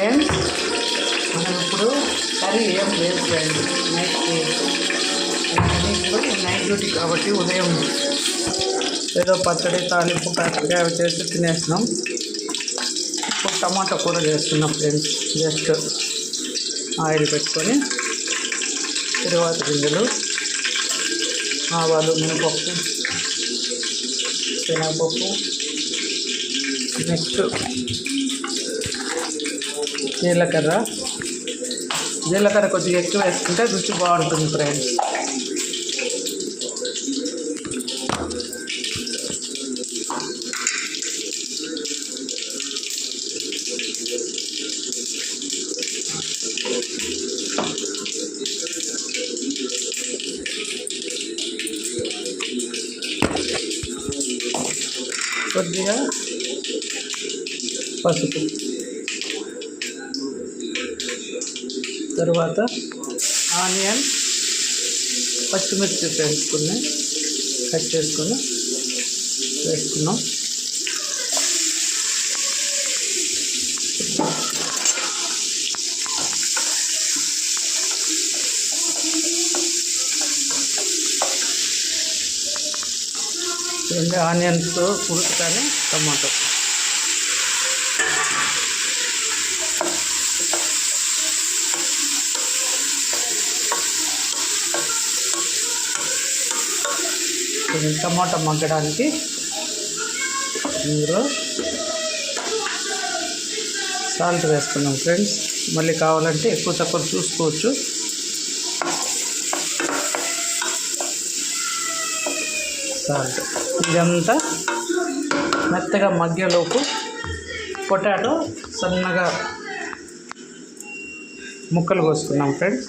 Friends, మనం ఇప్పుడు curry ఏం లేదు ఫ్రెండ్స్, నైట్కి ఇప్పుడు నైట్ డ్యూటీ కాబట్టి ఉదయం ఏదో పచ్చడి తాలింపు కాకరకాయ అవి చేసి తినేస్తున్నాం. ఇప్పుడు టమాటా కూర చేస్తున్నాం ఫ్రెండ్స్. జస్ట్ ఆయిల్ పెట్టుకొని తరువాత గింజలు, ఆవాలు, మినపప్పు, శనగపప్పు, నెక్స్ట్ జీలకర్ర కొద్దిగా ఎక్కువ వేసుకుంటే రుచి బాగుంటుంది ఫ్రెండ్స్. కొద్దిగా పసుపు, తర్వాత ఆనియన్, పచ్చిమిర్చి వేసుకుని కట్ చేసుకుని వేసుకున్నాం. ఆనియన్స్ ఉడకగానే టమాటో, టమాటా మగ్గడానికి ఇందులో సాల్ట్ వేసుకున్నాం ఫ్రెండ్స్. మళ్ళీ కావాలంటే ఎక్కువ తక్కువ చూసుకోవచ్చు. సాల్ట్ ఇదంతా మెత్తగా మగ్గేలోపు పొటాటో సన్నగా ముక్కలు కోసుకున్నాం ఫ్రెండ్స్.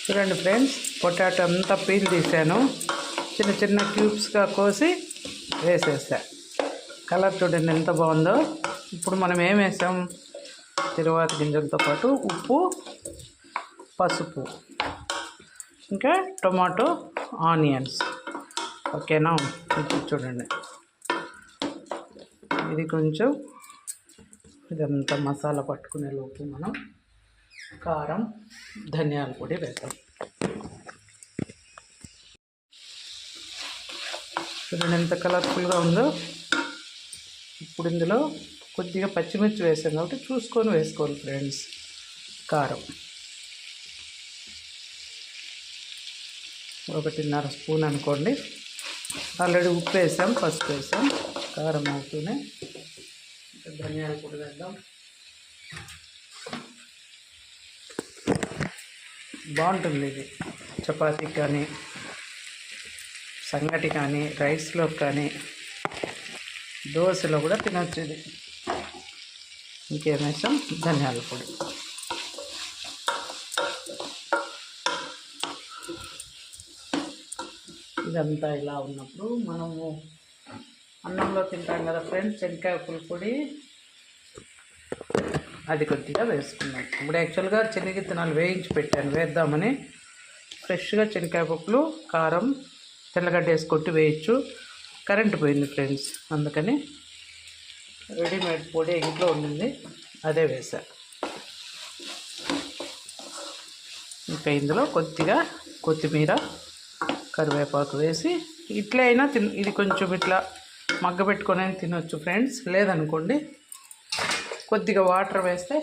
చూడండి ఫ్రెండ్స్, పొటాటో అంతా పీల్ తీసాను, చిన్న చిన్న క్యూబ్స్గా కోసి వేసేసా. కలర్ చూడండి ఎంత బాగుందో. ఇప్పుడు మనం ఏం వేసాం, తరువాత గింజలతో పాటు ఉప్పు, పసుపు, ఇంకా టొమాటో, ఆనియన్స్. ఓకేనా? ఇప్పుడు చూడండి, ఇది కొంచెం ఇదంతా మసాలా పట్టుకునే లోపు మనం కారం, ధనియాల పొడి వేద్దాం. చూడండి ఎంత కలర్ఫుల్గా ఉందో. ఇప్పుడు ఇందులో కొద్దిగా పచ్చిమిర్చి వేసాం కాబట్టి చూసుకొని వేసుకోవాలి ఫ్రెండ్స్. కారం 1.5 స్పూన్ అనుకోండి. ఆల్రెడీ ఉప్పు వేసాం, పసుపు వేసాం, కారం అవుతూనే ధనియాల పొడి వేద్దాం. బాగుంటుంది ఇది చపాతీకి కానీ, సంగటి కానీ, రైస్లో కానీ, దోశలో కూడా తినొచ్చు ఇది. ఇంకేం వేసాం, ధనియాల పొడి. ఇదంతా ఇలా ఉన్నప్పుడు మనము అన్నంలో తింటాం కదా ఫ్రెండ్స్, శనక్కాయ పొడి, అది కొద్దిగా వేసుకున్నాం. ఇప్పుడు యాక్చువల్గా శనగిత్తనాలు వేయించి పెట్టాను వేద్దామని. ఫ్రెష్గా శనక్కాయ పప్పులు, కారం, తెల్లగడ్డ వేసి కొట్టి వేయచ్చు. కరెంటు పోయింది ఫ్రెండ్స్, అందుకని రెడీమేడ్ పొడి ఇంట్లో ఉండింది, అదే వేసా. ఇంకా ఇందులో కొద్దిగా కొత్తిమీర, కరివేపాకు వేసి ఇట్లా అయినా ఇది కొంచెం ఇట్లా మగ్గబెట్టుకొని తినొచ్చు ఫ్రెండ్స్. లేదనుకోండి కొద్దిగా వాటర్ వేస్తే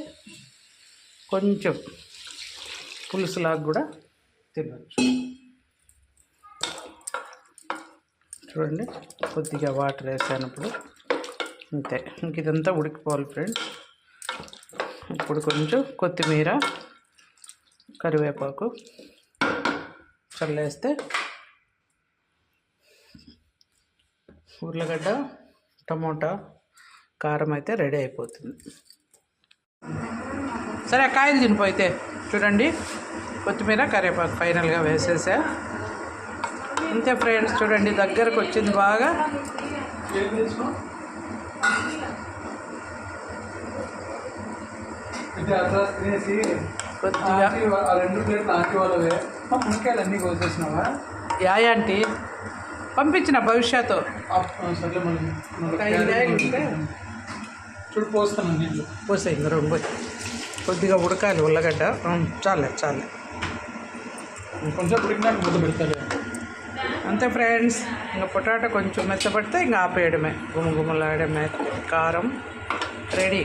కొంచెం పులుసులాగా కూడా తినొచ్చు. చూడండి, కొద్దిగా వాటర్ వేసానప్పుడు అంతే. ఇంక ఇదంతా ఉడికిపోవాలి ఫ్రెండ్స్. ఇప్పుడు కొంచెం కొత్తిమీర, కరివేపాకు చల్లేస్తే ఉర్లగడ్డ, టమోటా, కారం అయితే రెడీ అయిపోతుంది. సరే కాయలు తినిపోయితే చూడండి, కొత్తిమీర, కరివేపాకు ఫైనల్గా వేసేసా. అంతే ఫ్రెండ్స్, చూడండి దగ్గరకు వచ్చింది బాగా. కొద్దిగా 2 ప్లేట్లు ఆంటీ వాళ్ళవే. మునక్కాయలు అన్నీ కోసేసినావా? యాంటీ పంపించిన భవిష్యత్తు చూడు పోస్తాను నీళ్ళు పోసే ఇంకా 2 కొద్దిగా ఉడకాలి ఉల్లగడ్డ. చాలే చాలే, కొంచెం ఉడికినాక ముద్ద పెడతాను. అంతే ఫ్రెండ్స్. ఇంకా పొటాటో కొంచెం మెత్తపడితే ఇంకా ఆపేయడమే, గుమగుమలాడమే. కారం రెడీ.